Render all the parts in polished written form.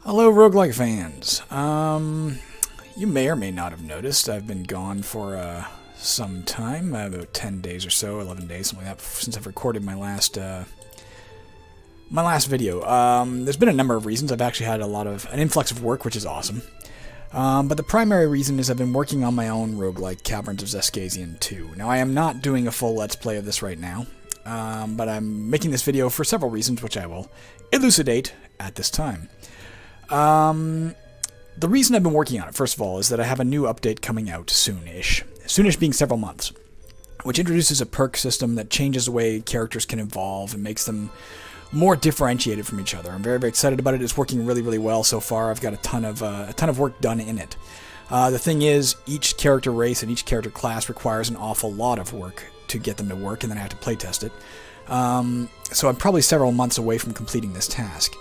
Hello, roguelike fans. You may or may not have noticed I've been gone for some time, about 10 days or so, 11 days, something like that, since I've recorded my last video. There's been a number of reasons. I've actually had an influx of work, which is awesome. But the primary reason is I've been working on my own roguelike, Caverns of Xaskazien II. Now, I am not doing a full Let's Play of this right now, but I'm making this video for several reasons, which I will elucidate at this time. The reason I've been working on it, first of all, is that I have a new update coming out soonish. Soonish being several months, which introduces a perk system that changes the way characters can evolve and makes them more differentiated from each other. I'm very, very excited about it. It's working really, really well so far. I've got a ton of work done in it. The thing is, each character race and each character class requires an awful lot of work to get them to work, and then I have to playtest it. So I'm probably several months away from completing this task.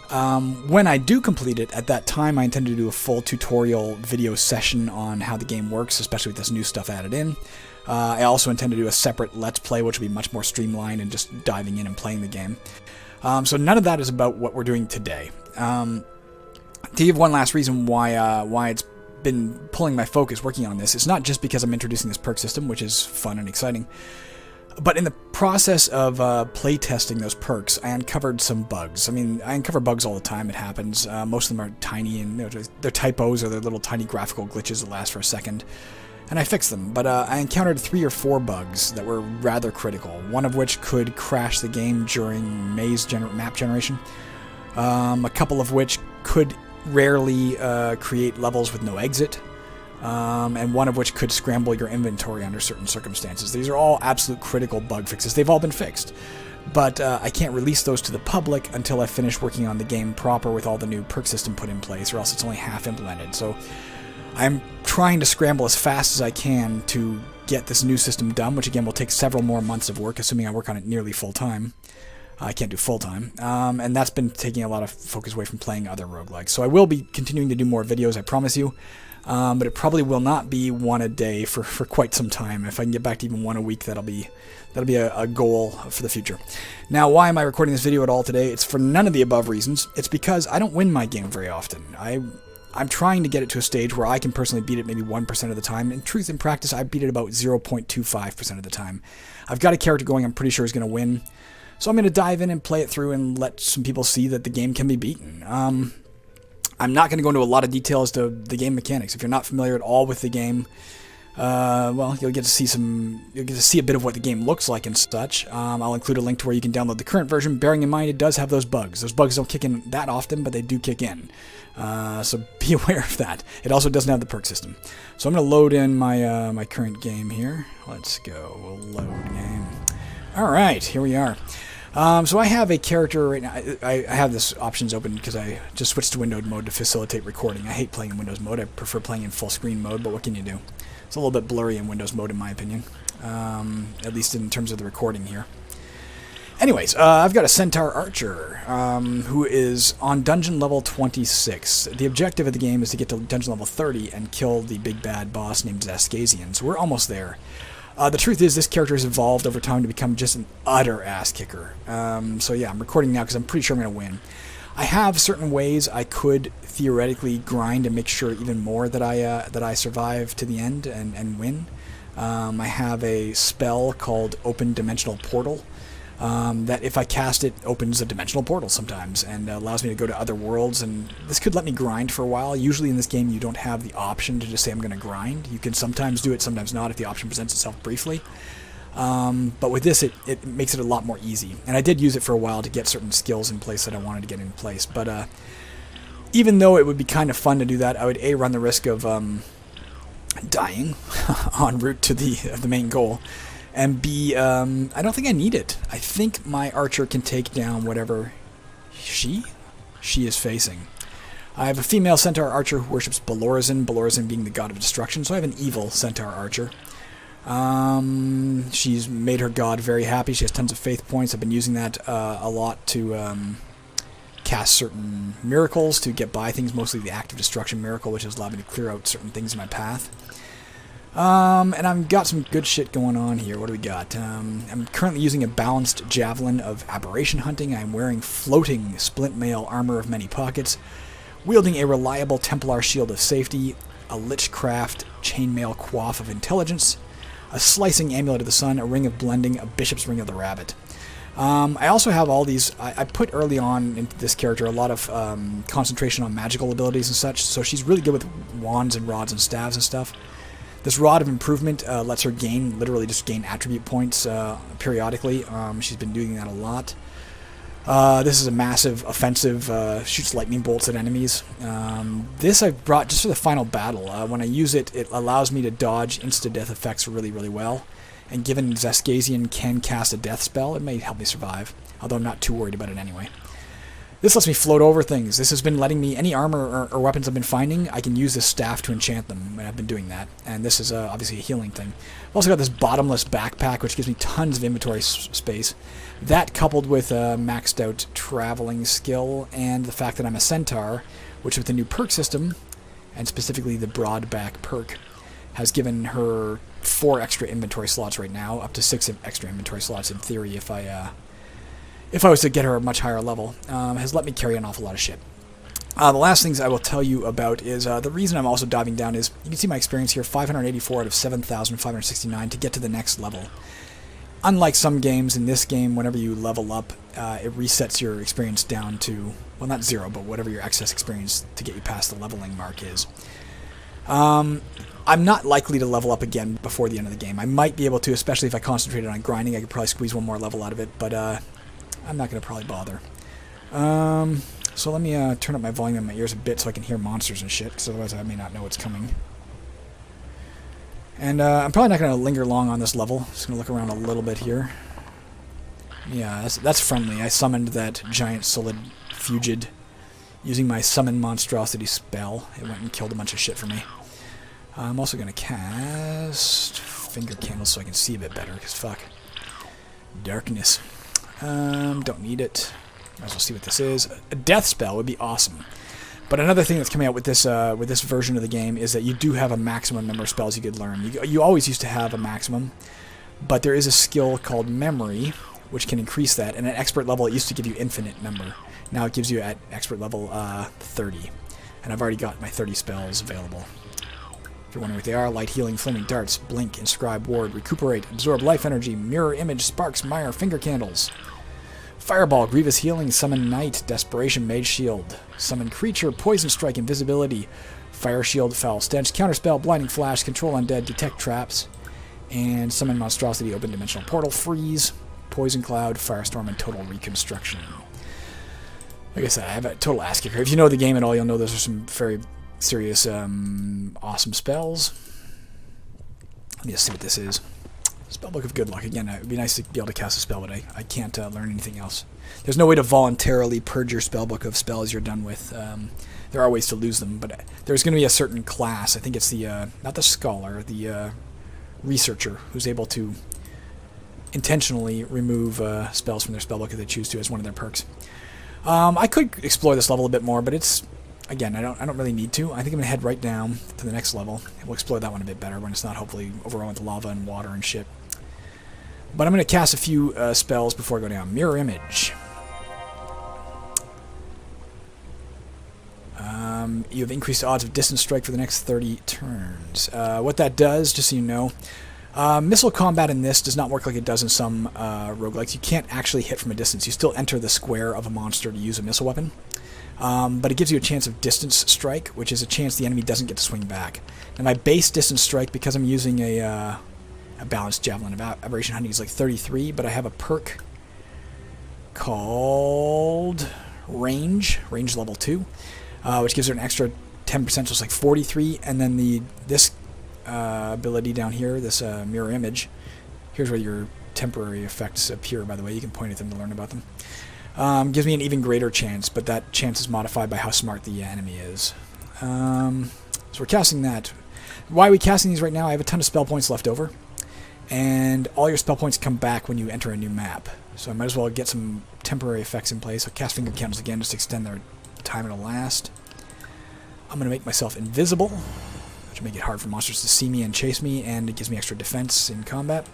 When I do complete it, at that time I intend to do a full tutorial video session on how the game works, especially with this new stuff added in. I also intend to do a separate Let's Play, which will be much more streamlined and just diving in and playing the game. So none of that is about what we're doing today. To give one last reason why it's been pulling my focus working on this, it's not just because I'm introducing this perk system, which is fun and exciting. But in the process of playtesting those perks, I uncovered some bugs. I mean, I uncover bugs all the time. It happens. Most of them are tiny, and they're typos or they're little tiny graphical glitches that last for a second. And I fixed them. But I encountered 3 or 4 bugs that were rather critical. One of which could crash the game during map generation. A couple of which could rarely create levels with no exit. And one of which could scramble your inventory under certain circumstances. These are all absolute critical bug fixes. They've all been fixed. But I can't release those to the public until I finish working on the game proper with all the new perk system put in place, or else it's only half implemented. So I'm trying to scramble as fast as I can to get this new system done, which again will take several more months of work, assuming I work on it nearly full-time. I can't do full-time, and that's been taking a lot of focus away from playing other roguelikes. So I will be continuing to do more videos, I promise you. But it probably will not be one a day for quite some time. If I can get back to even one a week, that'll be a goal for the future. Now, why am I recording this video at all today? It's for none of the above reasons. It's because I don't win my game very often. I'm trying to get it to a stage where I can personally beat it maybe 1% of the time. In truth and practice, I beat it about 0.25% of the time. I've got a character going I'm pretty sure is going to win. So I'm going to dive in and play it through and let some people see that the game can be beaten. I'm not going to go into a lot of detail as to the game mechanics. If you're not familiar at all with the game, well, you'll get to see a bit of what the game looks like and such. I'll include a link to where you can download the current version, bearing in mind it does have those bugs. Those bugs don't kick in that often, but they do kick in. So be aware of that. It also doesn't have the perk system. So I'm going to load in my my current game here. Let's go. We'll load game. All right, here we are. So I have a character right now. I have this options open because I just switched to windowed mode to facilitate recording. I hate playing in Windows mode. I prefer playing in full screen mode, but what can you do? It's a little bit blurry in Windows mode in my opinion, at least in terms of the recording here. Anyways, I've got a Centaur Archer who is on dungeon level 26. The objective of the game is to get to dungeon level 30 and kill the big bad boss named Xaskazien. So we're almost there. The truth is, this character has evolved over time to become just an utter ass kicker. So yeah, I'm recording now because I'm pretty sure I'm going to win. I have certain ways I could theoretically grind and make sure even more that I survive to the end and win. I have a spell called Open Dimensional Portal. That if I cast it, opens a dimensional portal sometimes and allows me to go to other worlds, and this could let me grind for a while. Usually in this game you don't have the option to just say I'm going to grind. You can sometimes do it, sometimes not if the option presents itself briefly. But with this it makes it a lot more easy, and I did use it for a while to get certain skills in place that I wanted to get in place. But even though it would be kind of fun to do that, I would run the risk of dying en route to the main goal. And B, I don't think I need it. I think my archer can take down whatever she is facing. I have a female centaur archer who worships Balorazin being the god of destruction, so I have an evil centaur archer. She's made her god very happy. She has tons of faith points. I've been using that a lot to cast certain miracles to get by things, mostly the act of destruction miracle, which has allowed me to clear out certain things in my path. And I've got some good shit going on here. What do we got? I'm currently using a balanced javelin of aberration hunting. I'm wearing floating splint mail armor of many pockets, wielding a reliable Templar shield of safety, a Lichcraft chainmail coif of intelligence, a slicing amulet of the sun, a ring of blending, a bishop's ring of the rabbit. I also have all these. I put early on into this character a lot of concentration on magical abilities and such, so she's really good with wands and rods and staves and stuff. This Rod of Improvement lets her literally just gain attribute points periodically. She's been doing that a lot. This is a massive offensive, shoots lightning bolts at enemies. This I brought just for the final battle. When I use it, it allows me to dodge insta-death effects really, really well. And given Xaskazien can cast a death spell, it may help me survive, although I'm not too worried about it anyway. This lets me float over things. This has been letting me, any armor or weapons I've been finding, I can use this staff to enchant them, and I've been doing that. And this is obviously a healing thing. I've also got this bottomless backpack, which gives me tons of inventory space. That coupled with a maxed out traveling skill, and the fact that I'm a centaur, which with the new perk system, and specifically the broad back perk, has given her 4 extra inventory slots right now, up to 6 extra inventory slots in theory if I was to get her a much higher level, has let me carry an awful lot of shit. The last things I will tell you about is the reason I'm also diving down is, you can see my experience here, 584 out of 7,569 to get to the next level. Unlike some games, in this game, whenever you level up, it resets your experience down to, well, not 0, but whatever your excess experience to get you past the leveling mark is. I'm not likely to level up again before the end of the game. I might be able to, especially if I concentrated on grinding. I could probably squeeze one more level out of it, but I'm not going to probably bother. So let me turn up my volume in my ears a bit so I can hear monsters and shit, because otherwise I may not know what's coming. And I'm probably not going to linger long on this level. Just going to look around a little bit here. Yeah, that's friendly. I summoned that giant solid fugid using my summon monstrosity spell. It went and killed a bunch of shit for me. I'm also going to cast finger candles so I can see a bit better, because fuck. Darkness. Don't need it. Might as well see what this is. A death spell would be awesome. But another thing that's coming out with this version of the game is that you do have a maximum number of spells you could learn. You always used to have a maximum, but there is a skill called Memory, which can increase that. And at expert level, it used to give you infinite number. Now it gives you at expert level 30. And I've already got my 30 spells available. If you're wondering what they are, Light Healing, Flaming Darts, Blink, Inscribe, Ward, Recuperate, Absorb Life Energy, Mirror Image, Sparks, Mire, Finger Candles. Fireball, Grievous Healing, Summon Knight, Desperation, Mage Shield, Summon Creature, Poison Strike, Invisibility, Fire Shield, Foul Stench, Counterspell, Blinding Flash, Control Undead, Detect Traps, and Summon Monstrosity, Open Dimensional Portal, Freeze, Poison Cloud, Firestorm, and Total Reconstruction. Like I said, I have a total ass kicker. If you know the game at all, you'll know those are some very serious, awesome spells. Let me just see what this is. Spellbook of Good Luck. Again, it would be nice to be able to cast a spell, but I can't learn anything else. There's no way to voluntarily purge your spellbook of spells you're done with. There are ways to lose them, but there's going to be a certain class. I think it's the, not the scholar, the researcher, who's able to intentionally remove spells from their spellbook if they choose to as one of their perks. I could explore this level a bit more, but it's, again, I don't really need to. I think I'm going to head right down to the next level. We'll explore that one a bit better when it's not hopefully overrun with lava and water and shit. But I'm going to cast a few spells before I go down. Mirror Image. You have increased odds of distance strike for the next 30 turns. What that does, just so you know, missile combat in this does not work like it does in some roguelikes. You can't actually hit from a distance. You still enter the square of a monster to use a missile weapon. But it gives you a chance of distance strike, which is a chance the enemy doesn't get to swing back. And my base distance strike, because I'm using a balanced javelin of aberration hunting, is like 33, but I have a perk called range level 2, which gives her an extra 10%, so it's like 43, and then this ability down here, this mirror image, here's where your temporary effects appear, by the way. You can point at them to learn about them. Gives me an even greater chance, but that chance is modified by how smart the enemy is. So we're casting that. Why are we casting these right now? I have a ton of spell points left over, and all your spell points come back when you enter a new map. So I might as well get some temporary effects in place. I'll cast Finger Candles again just to extend their time it'll last. I'm going to make myself invisible. which will make it hard for monsters to see me and chase me, and it gives me extra defense in combat.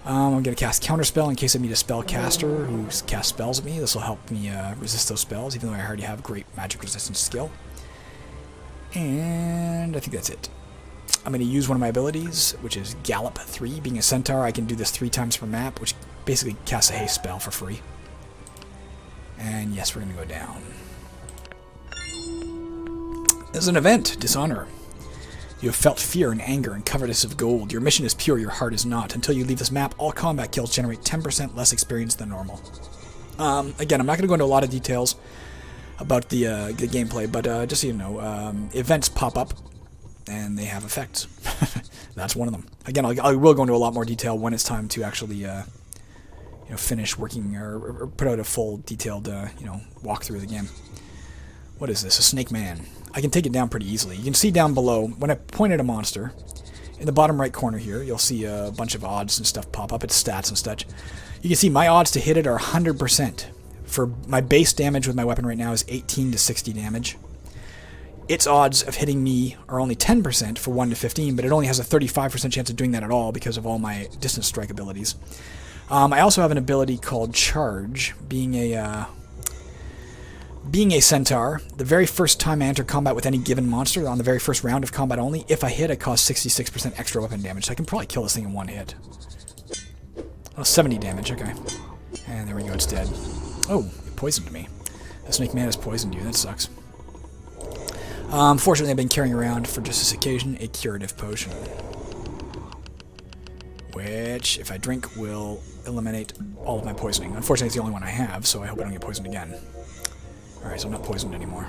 I'm going to cast Counterspell in case I meet a spellcaster who casts spells at me. This will help me resist those spells, even though I already have great magic resistance skill. And I think that's it. I'm going to use one of my abilities, which is Gallop 3. Being a centaur, I can do this 3 times per map, which basically casts a haste spell for free. And yes, we're going to go down. This is an event, Dishonor. You have felt fear and anger and covetous of gold. Your mission is pure, your heart is not. Until you leave this map, all combat kills generate 10% less experience than normal. Again, I'm not going to go into a lot of details about the gameplay, but just so you know, events pop up, and they have effects. That's one of them. Again, I will go into a lot more detail when it's time to actually finish working or put out a full detailed walkthrough of the game. What is this? A snake man. I can take it down pretty easily. You can see down below, when I point at a monster, in the bottom right corner here, you'll see a bunch of odds and stuff pop up. It's stats and such. You can see my odds to hit it are 100%. For my base damage with my weapon right now is 18 to 60 damage. Its odds of hitting me are only 10% for 1 to 15, but it only has a 35% chance of doing that at all because of all my distance strike abilities. I also have an ability called Charge, being a centaur. The very first time I enter combat with any given monster, on the very first round of combat only, if I hit, I cause 66% extra weapon damage. So I can probably kill this thing in 1 hit. Oh, 70 damage, okay. And there we go, it's dead. Oh, it poisoned me. The snake man has poisoned you, that sucks. Fortunately, I've been carrying around, for just this occasion, a curative potion. Which, if I drink, will eliminate all of my poisoning. Unfortunately, it's the only one I have, so I hope I don't get poisoned again. Alright, so I'm not poisoned anymore.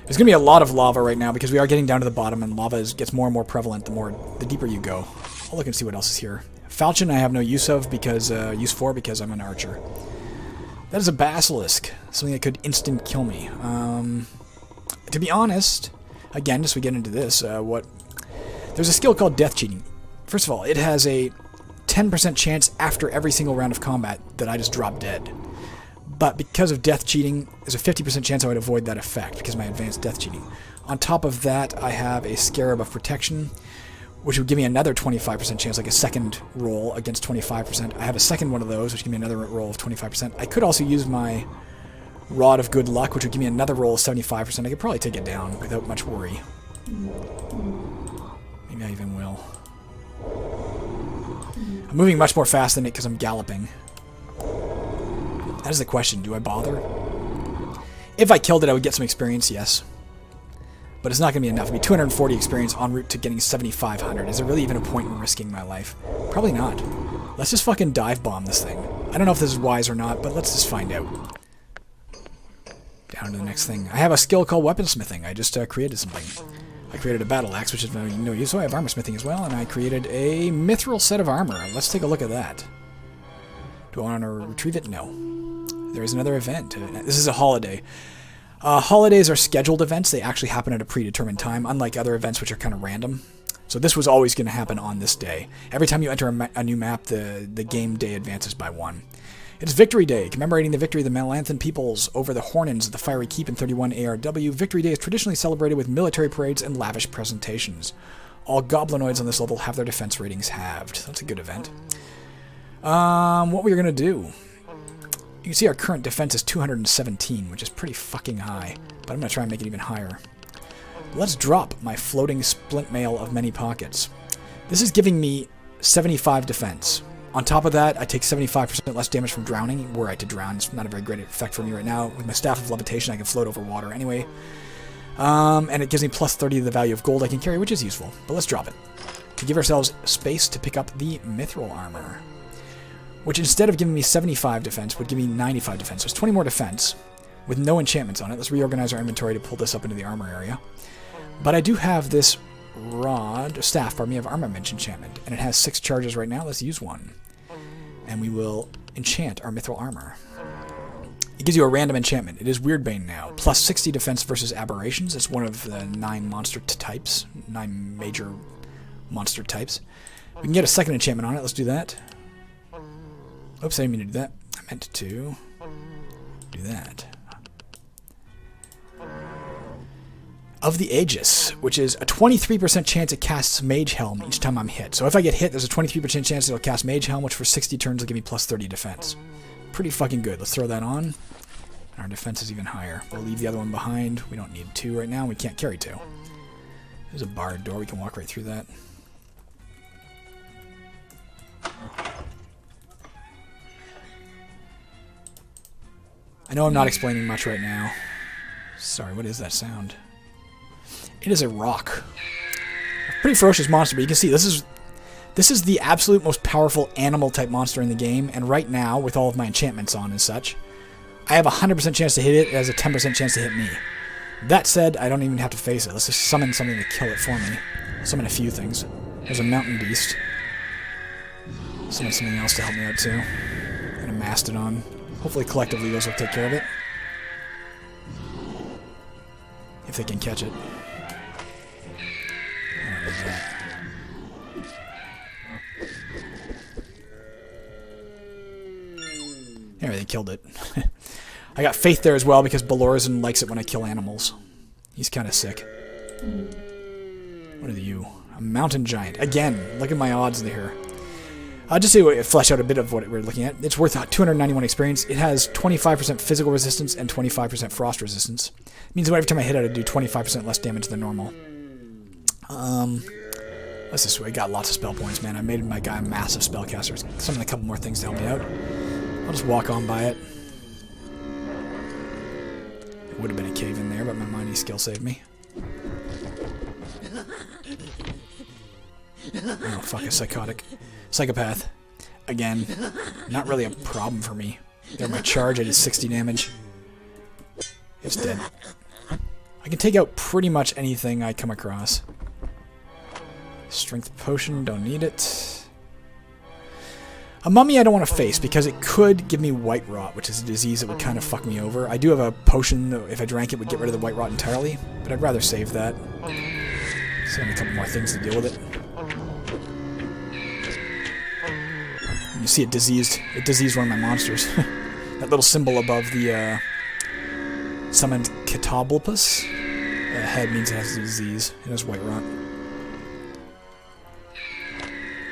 There's going to be a lot of lava right now because we are getting down to the bottom, and lava gets more and more prevalent the deeper you go. I'll look and see what else is here. Falchion I have no use for because I'm an archer. That is a basilisk, something that could instant kill me. To be honest, again, just so we get into this, there's a skill called death cheating. First of all, it has a 10% chance after every single round of combat that I just drop dead. But because of death cheating, there's a 50% chance I would avoid that effect because of my advanced death cheating. On top of that, I have a Scarab of Protection, which would give me another 25% chance, like a second roll against 25%. I have a second one of those, which would give me another roll of 25%. I could also use my Rod of Good Luck, which would give me another roll of 75%. I could probably take it down without much worry. Maybe I even will. I'm moving much more fast than it because I'm galloping. That is the question. Do I bother? If I killed it, I would get some experience, yes. But it's not going to be enough. It'd be 240 experience en route to getting 7,500. Is there really even a point in risking my life? Probably not. Let's just fucking dive bomb this thing. I don't know if this is wise or not, but let's just find out. Down to the next thing. I have a skill called weaponsmithing. I just created something. I created a battle axe, which is no use, so I have armor smithing as well, and I created a mithril set of armor. Let's take a look at that. Do I want to retrieve it? No. There is another event. This is a holiday. Holidays are scheduled events. They actually happen at a predetermined time, unlike other events which are kind of random. So this was always going to happen on this day. Every time you enter a new map, the game day advances by 1. It's Victory Day, commemorating the victory of the Melanthan peoples over the Hornins of the Fiery Keep in 31 ARW. Victory Day is traditionally celebrated with military parades and lavish presentations. All goblinoids on this level have their defense ratings halved. That's a good event. What we're going to do... You can see our current defense is 217, which is pretty fucking high. But I'm going to try and make it even higher. Let's drop my floating splint mail of many pockets. This is giving me 75 defense. On top of that, I take 75% less damage from drowning, were I to drown. It's not a very great effect for me right now. With my Staff of Levitation, I can float over water anyway. And it gives me plus 30 to the value of gold I can carry, which is useful. But let's drop it. To give ourselves space to pick up the mithril armor, which instead of giving me 75 defense, would give me 95 defense. So it's 20 more defense, with no enchantments on it. Let's reorganize our inventory to pull this up into the armor area. But I do have this staff of armament enchantment, and it has 6 charges right now. Let's use one. And we will enchant our mithril armor. It gives you a random enchantment. It is Weirdbane now. Plus 60 defense versus aberrations. It's one of the 9 monster types. 9 major monster types. We can get a second enchantment on it. Let's do that. Oops, I didn't mean to do that. I meant to do that. of the Aegis, which is a 23% chance it casts Mage Helm each time I'm hit. So if I get hit, there's a 23% chance it'll cast Mage Helm, which for 60 turns will give me plus 30 defense. Pretty fucking good. Let's throw that on. Our defense is even higher. We'll leave the other one behind. We don't need 2 right now. We can't carry 2. There's a barred door. We can walk right through that. I know I'm not explaining much right now. Sorry, what is that sound? It is a rock. A pretty ferocious monster, but you can see this is the absolute most powerful animal-type monster in the game, and right now, with all of my enchantments on and such, I have a 100% chance to hit it. It has a 10% chance to hit me. That said, I don't even have to face it. Let's just summon something to kill it for me. Summon a few things. There's a mountain beast. Summon something else to help me out too. And a mastodon. Hopefully collectively those will take care of it. If they can catch it. I don't need that. Anyway, they killed it. I got faith there as well because Balorizan likes it when I kill animals. He's kind of sick. What are you? A mountain giant. Again, look at my odds there. I'll just flesh out a bit of what we're looking at. It's worth 291 experience. It has 25% physical resistance and 25% frost resistance. It means that every time I hit it, I do 25% less damage than normal. Let's just I got lots of spell points, man. I made my guy a massive spellcaster. Summon a couple more things to help me out. I'll just walk on by it. It would have been a cave in there, but my mighty skill saved me. Oh, fuck, a psychopath. Again, not really a problem for me. There, my charge, I did 60 damage. It's dead. I can take out pretty much anything I come across. Strength potion, don't need it. A mummy I don't want to face because it could give me white rot, which is a disease that would kind of fuck me over. I do have a potion that if I drank it would get rid of the white rot entirely, but I'd rather save that. Send a couple more things to deal with it. And you see it diseased one of my monsters. That little symbol above the summoned Catoblepus head means it has a disease. It has white rot.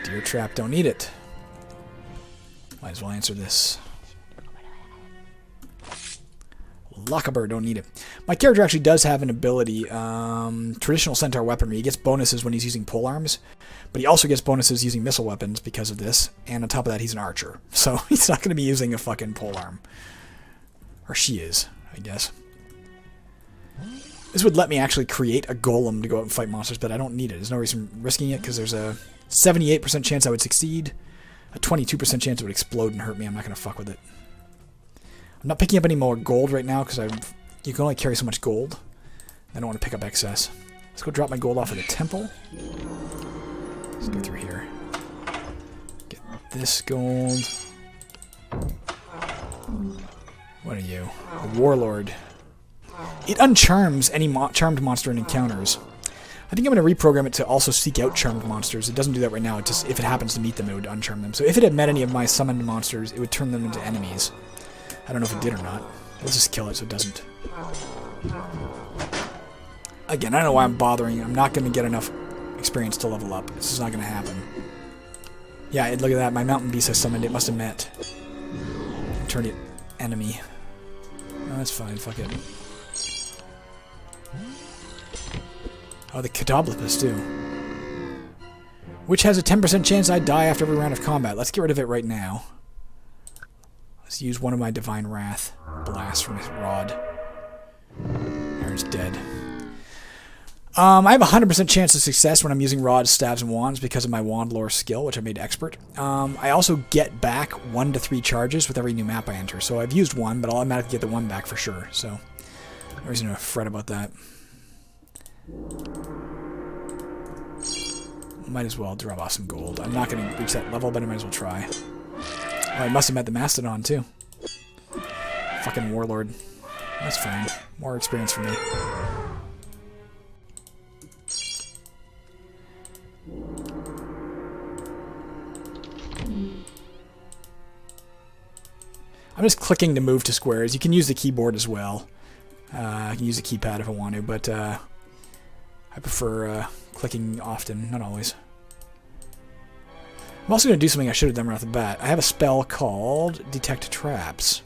Deer trap, don't need it. Might as well answer this. Lockabur, don't need it. My character actually does have an ability, traditional centaur weaponry. He gets bonuses when he's using polearms, but he also gets bonuses using missile weapons because of this, and on top of that he's an archer. So he's not going to be using a fucking polearm. Or she is, I guess. This would let me actually create a golem to go out and fight monsters, but I don't need it. There's no reason risking it because there's a 78% chance I would succeed. A 22% chance it would explode and hurt me. I'm not going to fuck with it. I'm not picking up any more gold right now because you can only carry so much gold. I don't want to pick up excess. Let's go drop my gold off at the temple. Let's go through here. Get this gold. What are you? A warlord. It uncharms any charmed monster in encounters. I think I'm going to reprogram it to also seek out charmed monsters. It doesn't do that right now. It just, if it happens to meet them, it would uncharm them. So if it had met any of my summoned monsters, it would turn them into enemies. I don't know if it did or not. Let's just kill it so it doesn't. Again, I don't know why I'm bothering. I'm not going to get enough experience to level up. This is not going to happen. Yeah, look at that. My mountain beast has summoned. It must have met. Turn it enemy. No, that's fine. Fuck it. Oh, the Catoblepus, too. Which has a 10% chance I die after every round of combat. Let's get rid of it right now. Let's use one of my Divine Wrath blasts from his rod. There's dead. I have a 100% chance of success when I'm using rods, staves, and wands because of my wand lore skill, which I made expert. I also get back 1 to 3 charges with every new map I enter. So I've used one, but I'll automatically get the one back for sure. So no reason to fret about that. Might as well drop off some gold. I'm not going to reach that level, but I might as well try. Oh, I must have met the Mastodon, too. Fucking warlord. That's fine. More experience for me. I'm just clicking to move to squares. You can use the keyboard as well. I can use the keypad if I want to, but I prefer clicking often, not always. I'm also going to do something I should have done right off the bat. I have a spell called Detect Traps,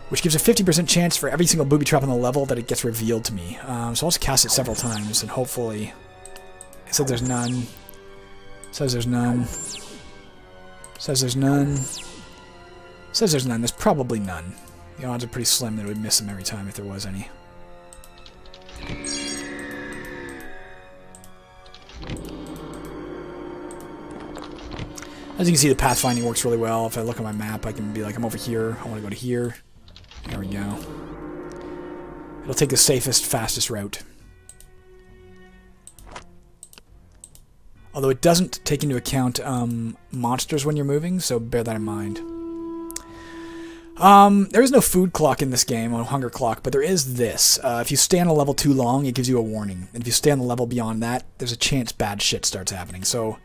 which gives a 50% chance for every single booby trap on the level that it gets revealed to me. So I'll just cast it several times, and hopefully... It says there's none. Says there's none. Says there's none. Says there's none. There's probably none. The odds are pretty slim that it would miss them every time if there was any. As you can see, the pathfinding works really well. If I look at my map, I can be like, I'm over here. I want to go to here. There we go. It'll take the safest, fastest route. Although it doesn't take into account monsters when you're moving, so bear that in mind. There is no food clock in this game, or hunger clock, but there is this. If you stay on a level too long, it gives you a warning. And if you stay on the level beyond that, there's a chance bad shit starts happening. So,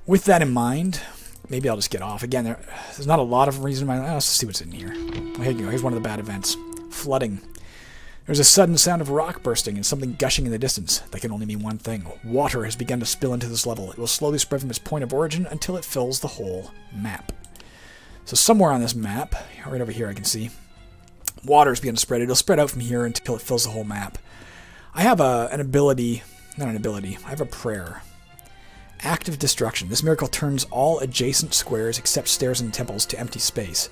with that in mind, maybe I'll just get off. Again, there's not a lot of reason why. Let's see what's in here. Oh, here you go. Here's one of the bad events. Flooding. There's a sudden sound of rock bursting and something gushing in the distance. That can only mean one thing. Water has begun to spill into this level. It will slowly spread from its point of origin until it fills the whole map. So somewhere on this map, right over here I can see, water is beginning to spread. It'll spread out from here until it fills the whole map. I have an ability, not an ability, I have a prayer. Active Destruction. This miracle turns all adjacent squares except stairs and temples to empty space.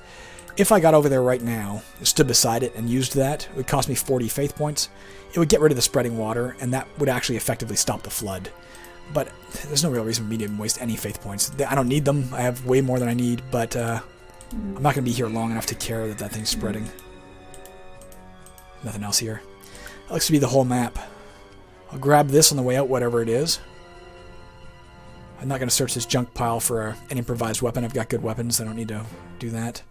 If I got over there right now, stood beside it, and used that, it would cost me 40 faith points. It would get rid of the spreading water, and that would actually effectively stop the flood. But there's no real reason for me to even waste any faith points. I don't need them. I have way more than I need, but I'm not going to be here long enough to care that that thing's spreading. Nothing else here. That looks to be the whole map. I'll grab this on the way out, whatever it is. I'm not going to search this junk pile for an improvised weapon. I've got good weapons. I don't need to do that.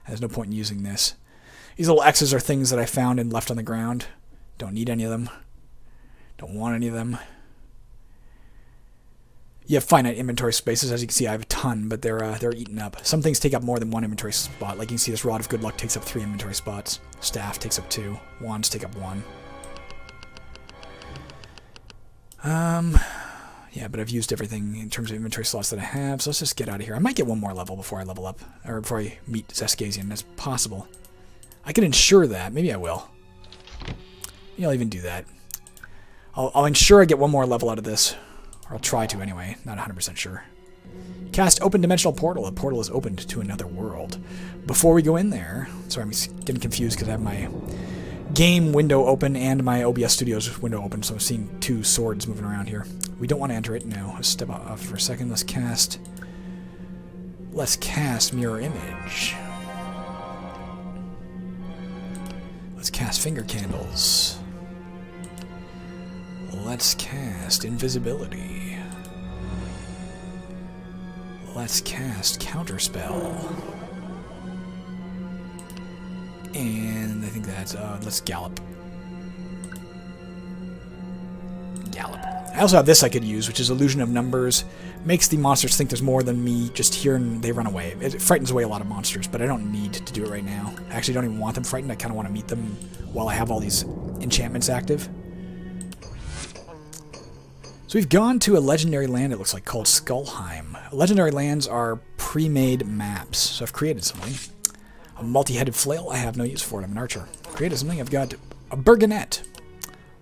There's no point in using this. These little X's are things that I found and left on the ground. Don't need any of them. Don't want any of them. You have finite inventory spaces. As you can see, I have a ton, but they're eaten up. Some things take up more than one inventory spot. Like you can see, this Rod of Good Luck takes up 3 inventory spots. Staff takes up 2. Wands take up 1. Yeah, but I've used everything in terms of inventory slots that I have, so let's just get out of here. I might get one more level before I level up, or before I meet Xaskazien. That's possible. I can ensure that. Maybe I will. Maybe I'll even do that. I'll ensure I get one more level out of this. Or I'll try to anyway. Not 100% sure. Cast Open Dimensional Portal. A portal is opened to another world. Before we go in there... Sorry, I'm getting confused because I have my game window open and my OBS Studios window open, so I'm seeing 2 swords moving around here. We don't want to enter it. No. Let's step off for a second. Let's cast Mirror Image. Let's cast Finger Candles. Let's cast Invisibility. Let's cast Counterspell. And I think that's, let's Gallop. I also have this I could use, which is Illusion of Numbers. Makes the monsters think there's more than me just here and they run away. It frightens away a lot of monsters, but I don't need to do it right now. I actually don't even want them frightened. I kind of want to meet them while I have all these enchantments active. So we've gone to a legendary land, it looks like, called Skullheim. Legendary lands are pre-made maps, so I've created something. A multi-headed flail, I have no use for it, I'm an archer. Created something, I've got a Burgonet.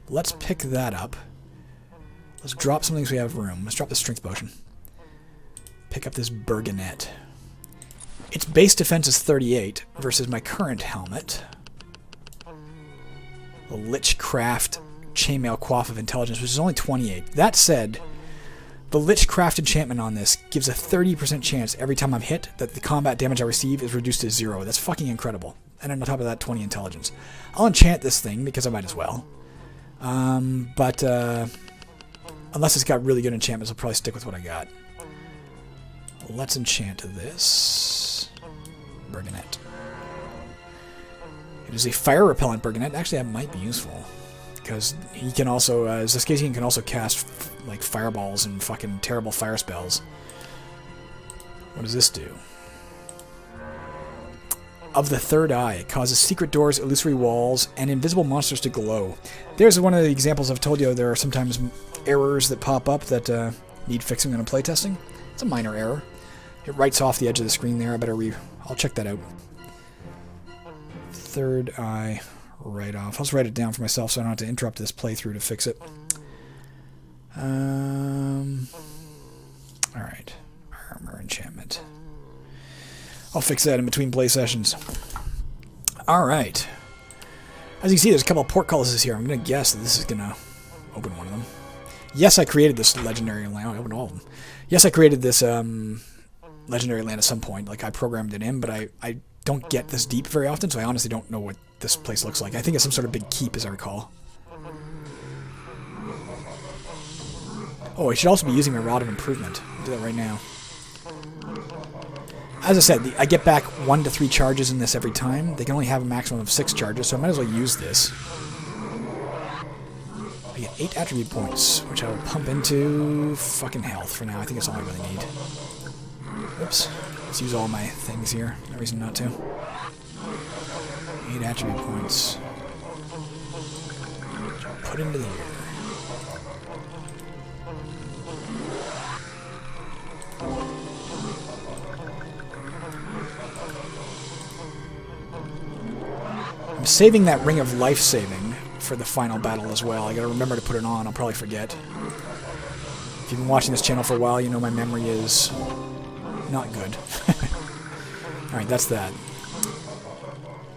Let's pick that up. Let's drop something so we have room. Let's drop the strength potion. Pick up this Burgonet. Its base defense is 38 versus my current helmet. The Lichcraft Chainmail Coif of Intelligence, which is only 28. That said, the Lichcraft enchantment on this gives a 30% chance every time I'm hit that the combat damage I receive is reduced to 0. That's fucking incredible. And then on top of that, 20 intelligence. I'll enchant this thing because I might as well. Unless it's got really good enchantments, I'll probably stick with what I got. Let's enchant this Burgonet. It is a fire repellent Burgonet. Actually, that might be useful. Because he can also, Xaskazien can also cast, like, fireballs and fucking terrible fire spells. What does this do? of the third eye. It causes secret doors, illusory walls, and invisible monsters to glow. There's one of the examples I've told you. There are sometimes errors that pop up that need fixing in a playtesting. It's a minor error. It writes off the edge of the screen there. I'll check that out. Third eye write off. I'll just write it down for myself so I don't have to interrupt this playthrough to fix it. Alright. Armor enchantment. I'll fix that in between play sessions. Alright. As you can see, there's a couple of portcullises here. I'm going to guess that this is going to open one of them. Yes, I created this legendary land. I opened all of them. Yes, I created this legendary land at some point. Like, I programmed it in, but I don't get this deep very often, so I honestly don't know what this place looks like. I think it's some sort of big keep, as I recall. Oh, I should also be using my Rod of Improvement. I'll do that right now. As I said, I get back 1 to 3 charges in this every time. They can only have a maximum of 6 charges, so I might as well use this. I get 8 attribute points, which I will pump into fucking health for now. I think it's all I really need. Oops. Let's use all my things here. No reason not to. 8 attribute points. Put into the air. I'm saving that Ring of Life saving for the final battle as well. I gotta remember to put it on. I'll probably forget. If you've been watching this channel for a while, you know my memory is not good. Alright, that's that.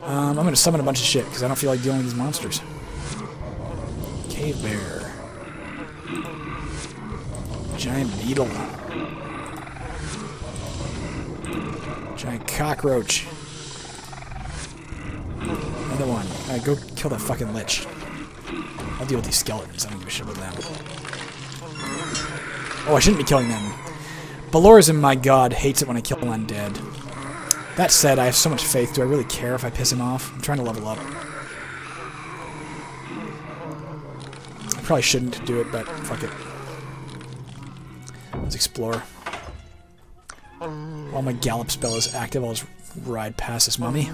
I'm gonna summon a bunch of shit because I don't feel like dealing with these monsters. Cave bear. Giant beetle. Giant cockroach. Another one. Alright, go kill that fucking lich. I'll deal with these skeletons. I don't give a shit about them. Oh, I shouldn't be killing them. Balorism, my god, hates it when I kill undead. That said, I have so much faith. Do I really care if I piss him off? I'm trying to level up. I probably shouldn't do it, but fuck it. Let's explore. While my gallop spell is active, I'll just ride past this mummy.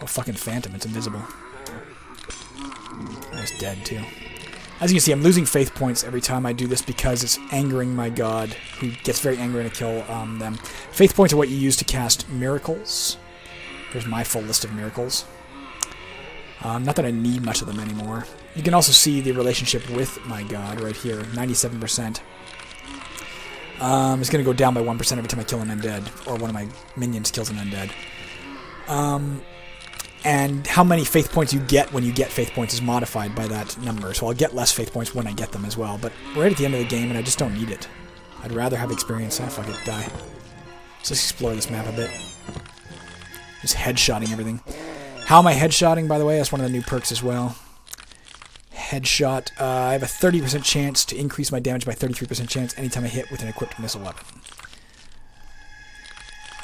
Oh, fucking phantom. It's invisible. It's dead, too. As you can see, I'm losing faith points every time I do this because it's angering my god, who gets very angry when I kill them. Faith points are what you use to cast miracles. Here's my full list of miracles. Not that I need much of them anymore. You can also see the relationship with my god right here, 97%. It's going to go down by 1% every time I kill an undead, or one of my minions kills an undead. And how many faith points you get when you get faith points is modified by that number. So I'll get less faith points when I get them as well. But we're right at the end of the game, and I just don't need it. I'd rather have experience. Ah, fuck it, die. Let's just explore this map a bit. Just headshotting everything. How am I headshotting, by the way? That's one of the new perks as well. Headshot. I have a 30% chance to increase my damage by 33% chance anytime I hit with an equipped missile weapon.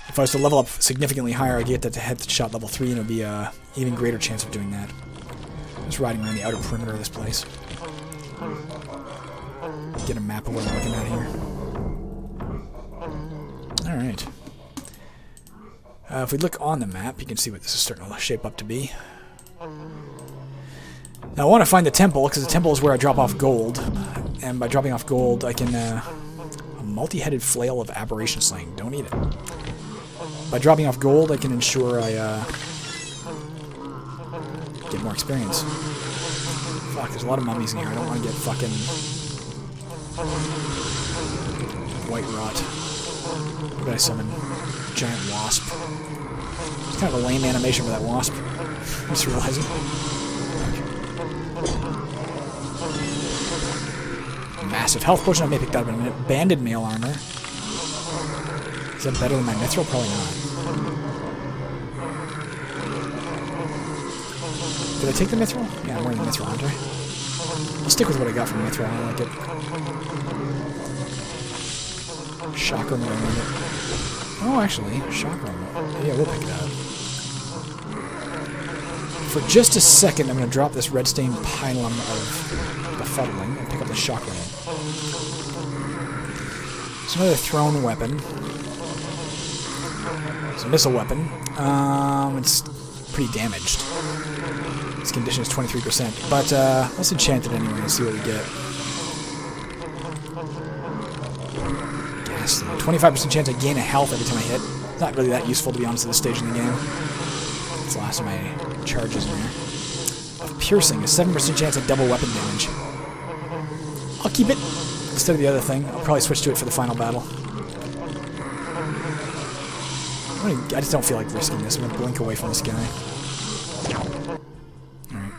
If I was to level up significantly higher, I'd get that to headshot level 3, and it would be an even greater chance of doing that. Just riding around the outer perimeter of this place. Get a map of what I'm looking at here. Alright. If we look on the map, you can see what this is starting to shape up to be. Now I want to find the temple, because the temple is where I drop off gold. And by dropping off gold, I can... a multi-headed flail of aberration slaying. Don't need it. By dropping off gold, I can ensure I get more experience. Fuck, there's a lot of mummies in here. I don't want to get fucking white rot. What did I summon? Giant wasp. It's kind of a lame animation for that wasp. I'm just realizing. Massive health potion. I may pick that up in a minute. Banded mail armor. Is that better than my mithril? Probably not. Did I take the mithril? Yeah, I'm wearing the mithril, aren't I? I'll stick with what I got from mithril. I like it. Chakra armor. Oh, actually, chakra armor. Yeah, we'll pick that up. For just a second, I'm going to drop this red stained pylon of befuddling and pick up the chakra armor. It's another thrown weapon. It's a missile weapon. It's pretty damaged. Its condition is 23%. But let's enchant it anyway and see what we get. Ghastly. 25% chance I gain a health every time I hit. It's not really that useful, to be honest, at this stage in the game. That's the last of my charges in there. Of piercing, a 7% chance of double weapon damage. I'll keep it instead of the other thing. I'll probably switch to it for the final battle. I just don't feel like risking this. I'm going to blink away from this guy. Alright.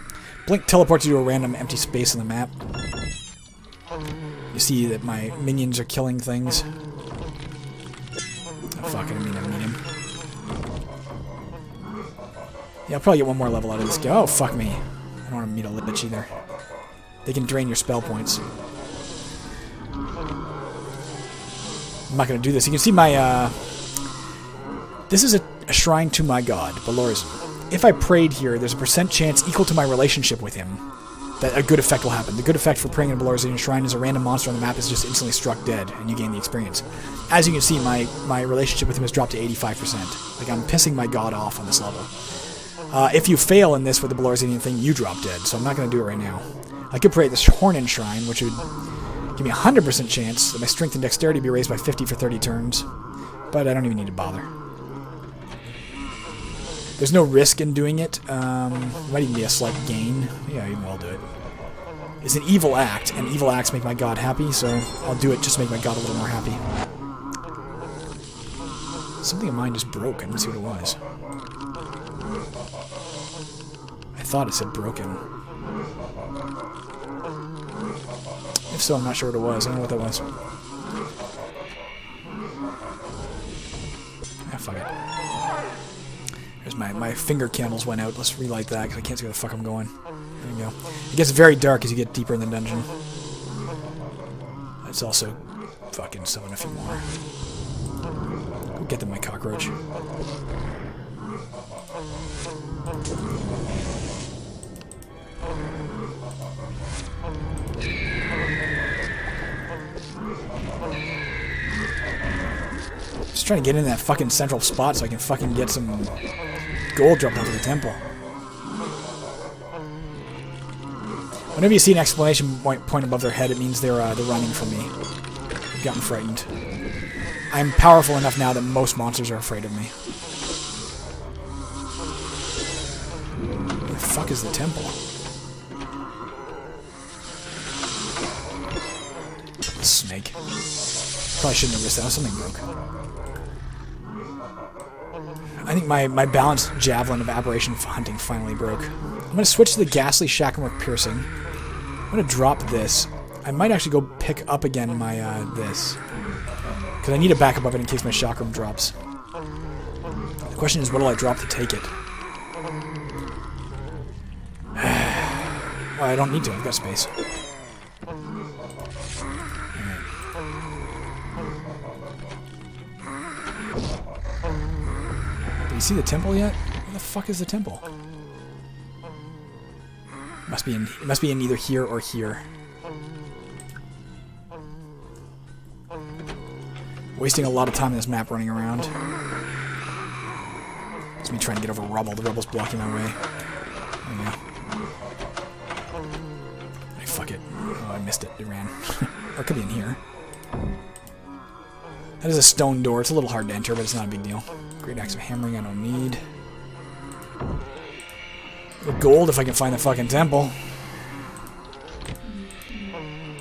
Blink teleports you to a random empty space on the map. You see that my minions are killing things. Oh, fuck, I didn't mean to meet him. Yeah, I'll probably get one more level out of this guy. Oh, fuck me. I don't want to meet a lich either. They can drain your spell points. I'm not going to do this. You can see my, this is a shrine to my god, Balorzan. If I prayed here, there's a % chance equal to my relationship with him that a good effect will happen. The good effect for praying in a Balorzan shrine is a random monster on the map is just instantly struck dead, and you gain the experience. As you can see, my relationship with him has dropped to 85%. Like, I'm pissing my god off on this level. If you fail in this with the Balorzan thing, you drop dead, so I'm not going to do it right now. I could pray at this Hornin shrine, which would give me a 100% chance that my strength and dexterity be raised by 50 for 30 turns, but I don't even need to bother. There's no risk in doing it. It might even be a slight gain. Yeah, I even will do it. It's an evil act, and evil acts make my god happy, so I'll do it just to make my god a little more happy. Something of mine just broke. I didn't see what it was. I thought it said broken. If so, I'm not sure what it was. I don't know what that was. Ah, fuck it. There's my finger candles went out. Let's relight that because I can't see where the fuck I'm going. There we go. It gets very dark as you get deeper in the dungeon. Let's also fucking summon a few more. Go get them, my cockroach. Just trying to get in that fucking central spot so I can fucking get some gold dropped onto the temple. Whenever you see an exclamation point above their head, it means they're running from me. They've gotten frightened. I'm powerful enough now that most monsters are afraid of me. Where the fuck is the temple? Snake. Probably shouldn't have risked that. Something broke. I think my balanced javelin of aberration hunting finally broke. I'm going to switch to the ghastly Shackenwork piercing. I'm going to drop this. I might actually go pick up again my this. Because I need a backup of it in case my chakram drops. The question is, what will I drop to take it? Well, I don't need to. I've got space. You see the temple yet? Where the fuck is the temple? It must be in either here or here. Wasting a lot of time in this map running around. It's me trying to get over rubble. The rubble's blocking my way. There we go. Hey, fuck it. Oh, I missed it. It ran. Or it could be in here. That is a stone door. It's a little hard to enter, but it's not a big deal. Great axe of hammering I don't need. The gold if I can find the fucking temple.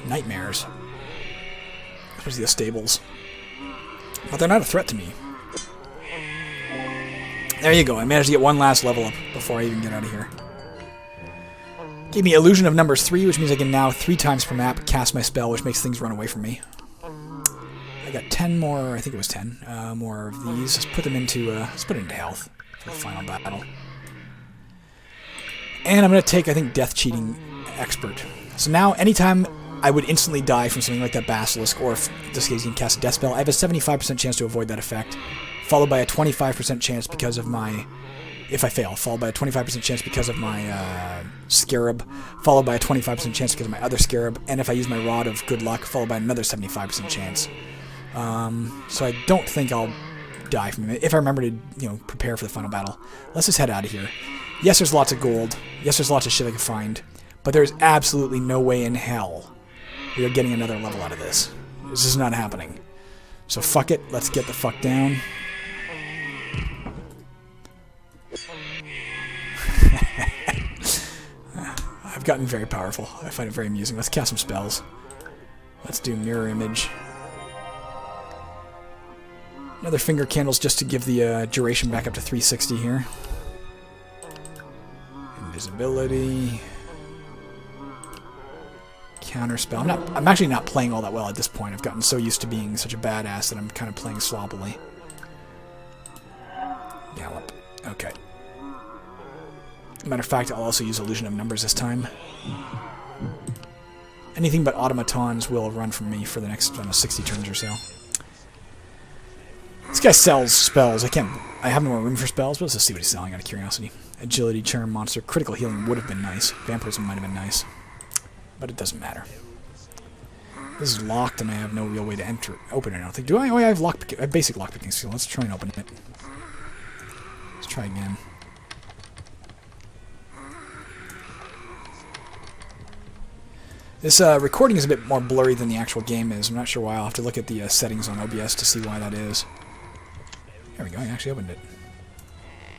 Nightmares. Especially the stables. But they're not a threat to me. There you go. I managed to get one last level up before I even get out of here. Gave me Illusion of Numbers 3, which means I can now 3 times per map cast my spell, which makes things run away from me. I got 10 more, I think it was 10, more of these. Let's put them into, let's put it into health for the final battle. And I'm going to take, I think, Death Cheating Expert. So now, anytime I would instantly die from something like that Basilisk, or if this case you can cast a Death Spell, I have a 75% chance to avoid that effect, followed by a 25% chance because of my, if I fail, followed by a 25% chance because of my Scarab, followed by a 25% chance because of my other Scarab, and if I use my Rod of Good Luck, followed by another 75% chance. So I don't think I'll die from it, if I remember to, you know, prepare for the final battle. Let's just head out of here. Yes, there's lots of gold. Yes, there's lots of shit I can find. But there's absolutely no way in hell we are getting another level out of this. This is not happening. So fuck it. Let's get the fuck down. I've gotten very powerful. I find it very amusing. Let's cast some spells. Let's do mirror image. Another finger candles just to give the duration back up to 360 here. Invisibility. Counterspell. I'm actually not playing all that well at this point. I've gotten so used to being such a badass that I'm kind of playing sloppily. Gallop. Okay. Matter of fact, I'll also use Illusion of Numbers this time. Anything but automatons will run from me for the next 60 turns or so. This guy sells spells. I have no more room for spells, but let's just see what he's selling out of curiosity. Agility, Charm, Monster, Critical Healing would have been nice. Vampirism might have been nice. But it doesn't matter. This is locked and I have no real way to open it, I don't think. Do I? Oh yeah, I have lockpicking. I have basic lockpicking skill. Let's try and open it. Let's try again. This recording is a bit more blurry than the actual game is. I'm not sure why. I'll have to look at the settings on OBS to see why that is. There we go. I actually opened it.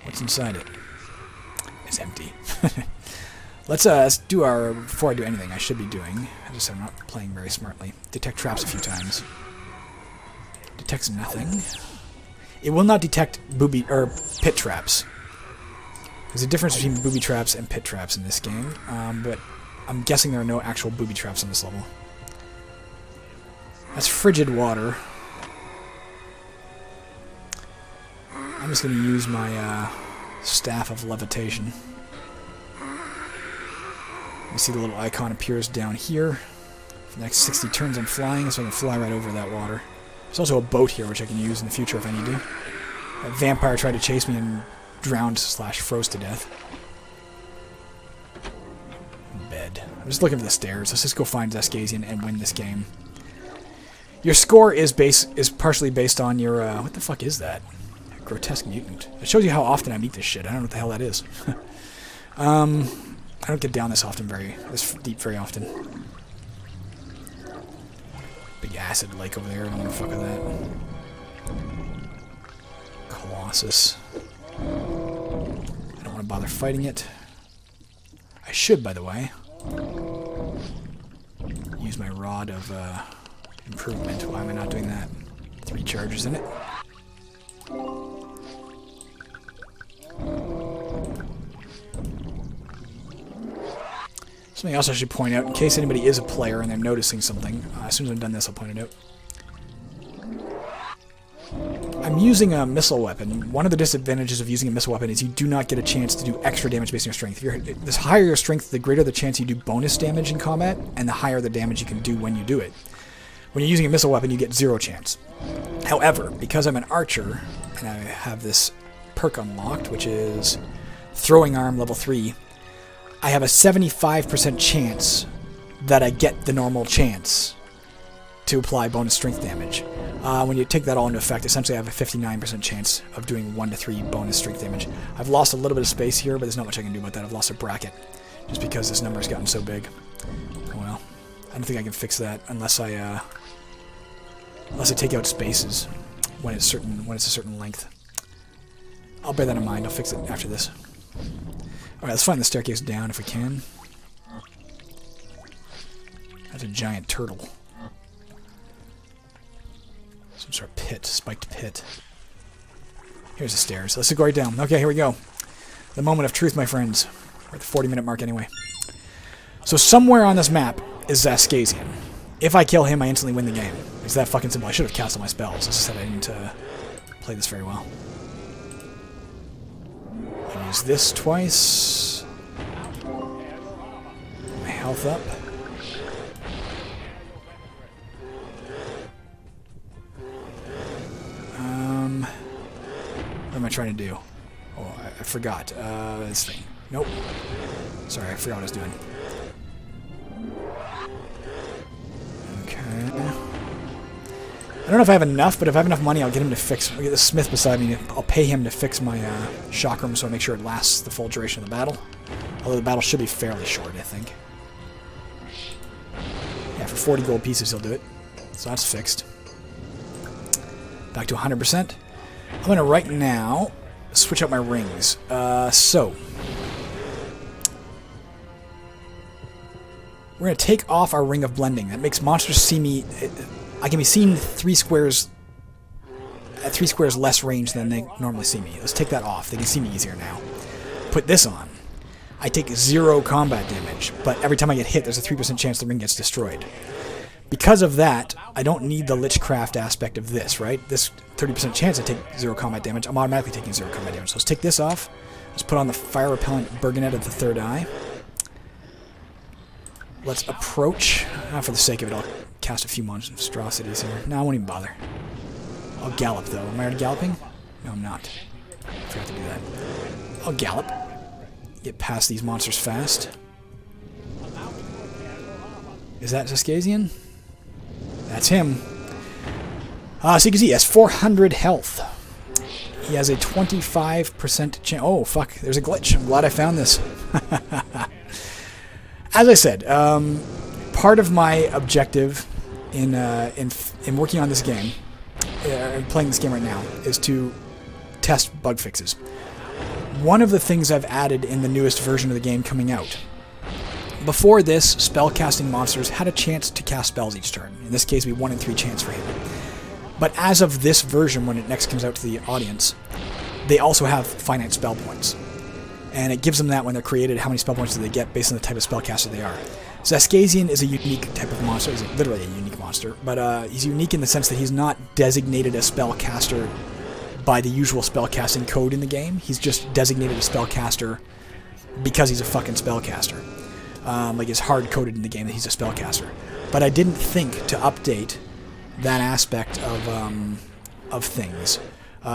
What's inside it? It's empty. Let's do our... Before I do anything, I should be doing... I just said I'm not playing very smartly. Detect traps a few times. Detects nothing. It will not detect pit traps. There's a difference between booby traps and pit traps in this game, but I'm guessing there are no actual booby traps on this level. That's frigid water. I'm just going to use my staff of levitation. You see the little icon appears down here. For the next 60 turns I'm flying, so I can fly right over that water. There's also a boat here, which I can use in the future if I need to. A vampire tried to chase me and drowned/froze to death. Bed. I'm just looking for the stairs. Let's just go find Xaskazien and win this game. Your score is partially based on your... what the fuck is that? A grotesque mutant. It shows you how often I meet this shit. I don't know what the hell that is. I don't get down this deep very often. Big acid lake over there. I don't want to fuck with that. Colossus. I don't want to bother fighting it. I should, by the way, use my rod of improvement. Why am I not doing that? 3 charges in it. Something else I should point out, in case anybody is a player and they're noticing something. As soon as I'm done this, I'll point it out. I'm using a missile weapon. One of the disadvantages of using a missile weapon is you do not get a chance to do extra damage based on your strength. The higher your strength, the greater the chance you do bonus damage in combat, and the higher the damage you can do when you do it. When you're using a missile weapon, you get 0 chance. However, because I'm an archer, and I have this perk unlocked, which is Throwing Arm level 3, I have a 75% chance that I get the normal chance to apply bonus strength damage. When you take that all into effect, essentially I have a 59% chance of doing 1 to 3 bonus strength damage. I've lost a little bit of space here, but there's not much I can do about that. I've lost a bracket, just because this number has gotten so big. Oh well. I don't think I can fix that unless I take out spaces when it's a certain length. I'll bear that in mind. I'll fix it after this. Alright, let's find the staircase down if we can. That's a giant turtle. Some sort of pit, spiked pit. Here's the stairs. Let's go right down. Okay, here we go. The moment of truth, my friends. We're at the 40-minute mark anyway. So somewhere on this map is Xaskazien. If I kill him, I instantly win the game. It's that fucking simple. I should have cast all my spells. I just said I didn't play this very well. I use this twice. My health up. What am I trying to do? Oh, I forgot. This thing. Nope. Sorry, I forgot what I was doing. Okay. I don't know if I have enough, but if I have enough money, I'll get him to fix... I'll get the smith beside me. I'll pay him to fix my shock room so I make sure it lasts the full duration of the battle. Although the battle should be fairly short, I think. Yeah, for 40 gold pieces, he'll do it. So that's fixed. Back to 100%. I'm going to, right now, switch out my rings. So... we're going to take off our ring of blending. That makes monsters see me... I can be seen 3 squares... at 3 squares less range than they normally see me. Let's take that off. They can see me easier now. Put this on. I take 0 combat damage, but every time I get hit, there's a 3% chance the ring gets destroyed. Because of that, I don't need the Lichcraft aspect of this, right? This 30% chance I take 0 combat damage, I'm automatically taking 0 combat damage. So let's take this off. Let's put on the fire repellent Bergonet of the third eye. Let's approach. For the sake of it, I'll cast a few monstrosities here. No, I won't even bother. I'll gallop, though. Am I already galloping? No, I'm not. I forgot to do that. I'll gallop. Get past these monsters fast. Is that Xaskazien? That's him. So you can see he has 400 health. He has a 25% chance. Oh, fuck. There's a glitch. I'm glad I found this. As I said, part of my objective in working on this game, playing this game right now, is to test bug fixes. One of the things I've added in the newest version of the game coming out. Before this, spell-casting monsters had a chance to cast spells each turn. In this case, it would be 1 in 3 chance for him. But as of this version, when it next comes out to the audience, they also have finite spell points. And it gives them that when they're created, how many spell points do they get based on the type of spellcaster they are. Xaskazien is a unique type of monster. He's literally a unique monster. But he's unique in the sense that he's not designated a spellcaster by the usual spellcasting code in the game. He's just designated a spellcaster because he's a fucking spellcaster. Like, it's hard-coded in the game that he's a spellcaster. But I didn't think to update that aspect of things.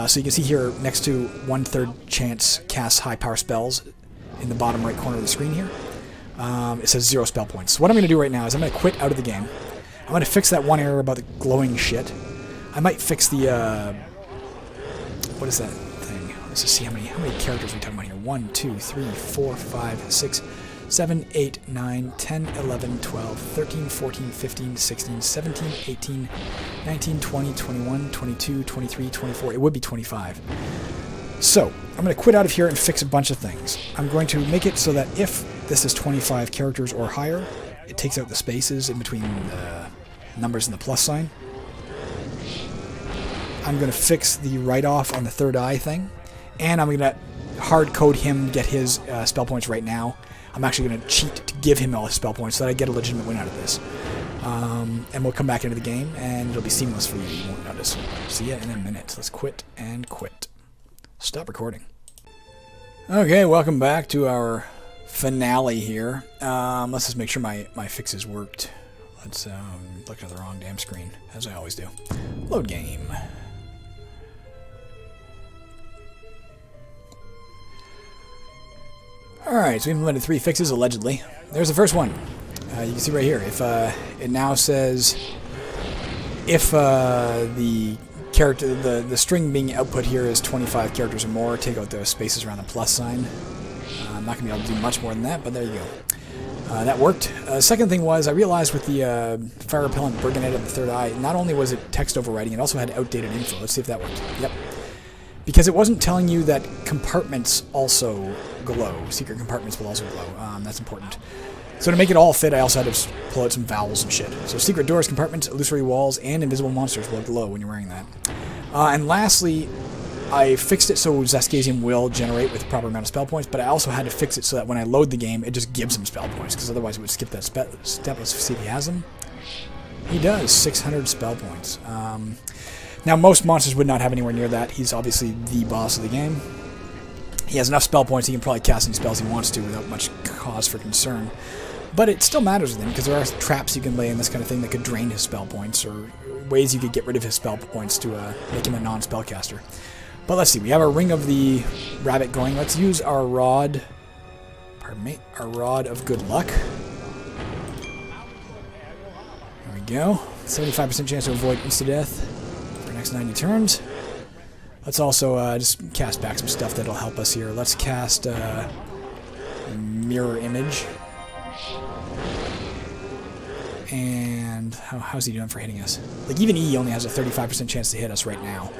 So you can see here, next to 1/3 chance casts high-power spells in the bottom right corner of the screen here, it says 0 spell points. So what I'm going to do right now is I'm going to quit out of the game. I'm going to fix that one error about the glowing shit. I might fix the... what is that thing? Let's just see how many characters we're talking about here. 1, 2, 3, 4, 5, 6... 7, 8, 9, 10, 11, 12, 13, 14, 15, 16, 17, 18, 19, 20, 21, 22, 23, 24. It would be 25. So, I'm going to quit out of here and fix a bunch of things. I'm going to make it so that if this is 25 characters or higher, it takes out the spaces in between the numbers and the plus sign. I'm going to fix the write-off on the third eye thing. And I'm going to hard code him, get his spell points right now. I'm actually going to cheat to give him all his spell points so that I get a legitimate win out of this. And we'll come back into the game, and it'll be seamless for you. You won't notice. See ya in a minute. Let's quit and quit. Stop recording. Okay, welcome back to our finale here. Let's just make sure my fixes worked. Let's look at the wrong damn screen, as I always do. Load game. Alright, so we implemented 3 fixes, allegedly. There's the first one. You can see right here. If it now says if the character, the string being output here is 25 characters or more, take out the spaces around the plus sign. I'm not going to be able to do much more than that, but there you go. That worked. Second thing was, I realized with the fire repellent Bergonet of the third eye, not only was it text overwriting, it also had outdated info. Let's see if that worked. Yep. Because it wasn't telling you that compartments also glow. Secret compartments will also glow. That's important. So to make it all fit, I also had to pull out some vowels and shit. So secret doors, compartments, illusory walls, and invisible monsters will glow when you're wearing that. And lastly, I fixed it so Xaskazien will generate with the proper amount of spell points, but I also had to fix it so that when I load the game, it just gives him spell points, because otherwise it would skip that step. Let's see if he has them. He does. 600 spell points. Now, most monsters would not have anywhere near that. He's obviously the boss of the game. He has enough spell points, he can probably cast any spells he wants to without much cause for concern. But it still matters with him, because there are traps you can lay in this kind of thing that could drain his spell points, or ways you could get rid of his spell points to make him a non-spellcaster. But let's see, we have our Ring of the Rabbit going. Let's use our Rod... Pardon me. Our Rod of Good Luck. There we go. 75% chance to avoid insta-death. Next 90 turns. Let's also just cast back some stuff that'll help us here. Let's cast Mirror Image. And how's he doing for hitting us? Like, even E only has a 35% chance to hit us right now.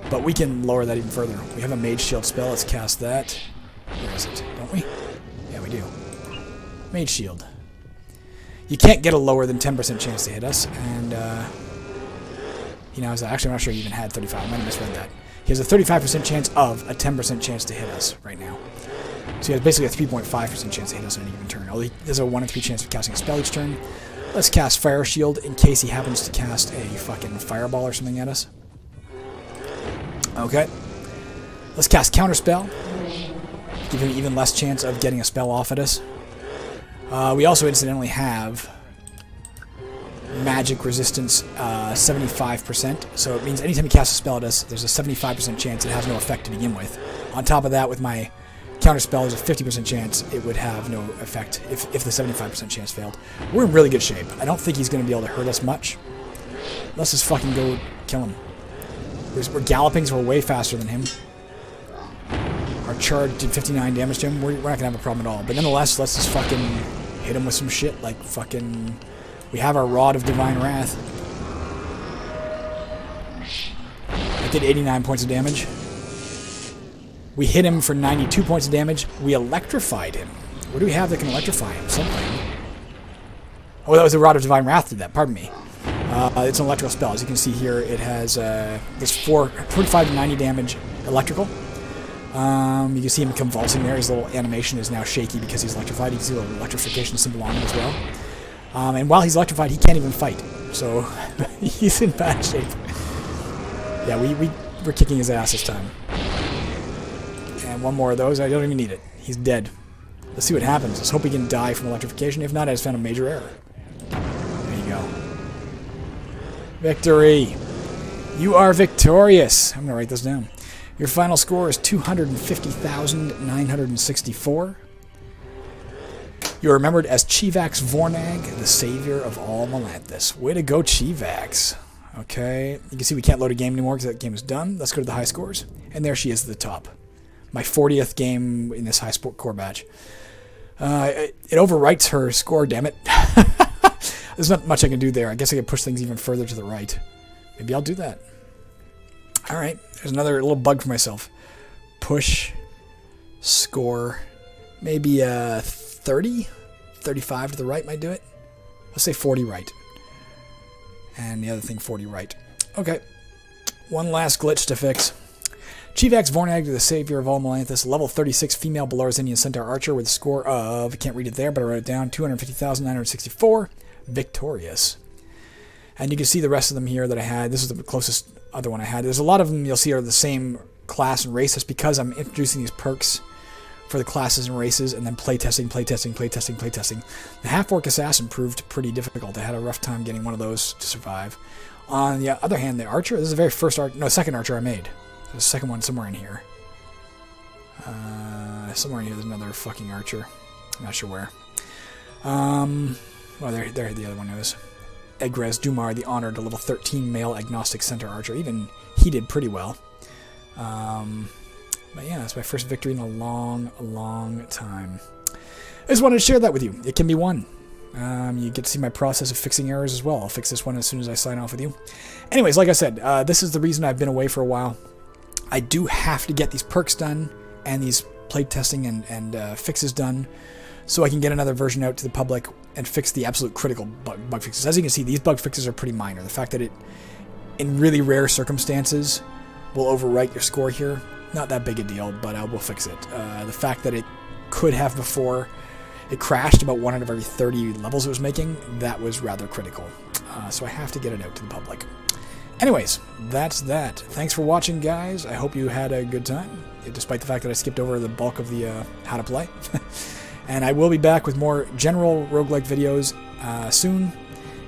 But we can lower that even further. We have a Mage Shield spell. Let's cast that. Where is it? Don't we? Yeah, we do. Mage Shield. You can't get a lower than 10% chance to hit us. And, you know, actually, I'm not sure he even had 35. I might have misread that. He has a 35% chance of a 10% chance to hit us right now. So he has basically a 3.5% chance to hit us on any given turn. Although there's a 1 in 3 chance of casting a spell each turn. Let's cast Fire Shield in case he happens to cast a fucking fireball or something at us. Okay. Let's cast Counterspell. Give him even less chance of getting a spell off at us. We also incidentally have magic resistance 75%. So it means anytime he casts a spell at us, there's a 75% chance it has no effect to begin with. On top of that, with my Counterspell, there's a 50% chance it would have no effect if the 75% chance failed. We're in really good shape. I don't think he's going to be able to hurt us much. Let's just fucking go kill him. We're galloping, so we're way faster than him. Our charge did 59 damage to him. We're not going to have a problem at all. But nonetheless, let's just fucking hit him with some shit. Like fucking... We have our Rod of Divine Wrath. It did 89 points of damage. We hit him for 92 points of damage. We electrified him. What do we have that can electrify him? Something. Oh, that was the Rod of Divine Wrath did that. Pardon me. It's an electrical spell. As you can see here, it has this 45 to 90 damage electrical. You can see him convulsing there. His little animation is now shaky because he's electrified. You can see the electrification symbol on him as well. And while he's electrified, he can't even fight. So he's in bad shape. Yeah, we're kicking his ass this time. And one more of those. I don't even need it. He's dead. Let's see what happens. Let's hope he can die from electrification. If not, I just found a major error. There you go. Victory! You are victorious! I'm going to write this down. Your final score is 250,964. You are remembered as Chivax Vornag, the savior of all Melanthus. Way to go, Chivax. Okay, you can see we can't load a game anymore because that game is done. Let's go to the high scores. And there she is at the top. My 40th game in this high score batch. It overwrites her score, damn it. There's not much I can do there. I guess I can push things even further to the right. Maybe I'll do that. Alright, there's another little bug for myself. Push, score, maybe 30? 35 to the right might do it. Let's say 40 right. And the other thing 40 right. Okay, one last glitch to fix. Chivax Vornag, the savior of all Melanthus, level 36 female Belarusian Centaur Archer with a score of, I can't read it there, but I wrote it down, 250,964. Victorious. And you can see the rest of them here that I had. This is the closest other one I had. There's a lot of them you'll see are the same class and race. That's because I'm introducing these perks for the classes and races, and then playtesting. The Half-Orc Assassin proved pretty difficult. I had a rough time getting one of those to survive. On the other hand, the Archer, this is the very first second Archer I made. There's a second one somewhere in here. Somewhere in here there's another fucking Archer. I'm not sure where. Well, there the other one is. Egrez Dumar, the honored level 13 male agnostic centaur archer. Even he did pretty well. But yeah, that's my first victory in a long time. I just wanted to share that with you. It can be won. You get to see my process of fixing errors as well. I'll fix this one as soon as I sign off with you. Anyways, like I said, this is the reason I've been away for a while. I do have to get these perks done and these playtesting and fixes done so I can get another version out to the public and fix the absolute critical bug fixes. As you can see, these bug fixes are pretty minor. The fact that it, in really rare circumstances, will overwrite your score here, not that big a deal, but we'll fix it. The fact that it could have before it crashed about 1 out of every 30 levels it was making, that was rather critical. So I have to get it out to the public. Anyways, that's that. Thanks for watching, guys. I hope you had a good time, despite the fact that I skipped over the bulk of the how to play. And I will be back with more general roguelike videos soon,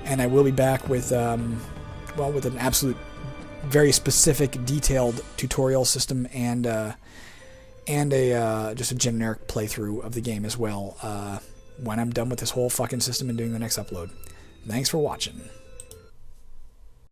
and I will be back with, well, with an absolute, very specific, detailed tutorial system and just a generic playthrough of the game as well when I'm done with this whole fucking system and doing the next upload. Thanks for watching.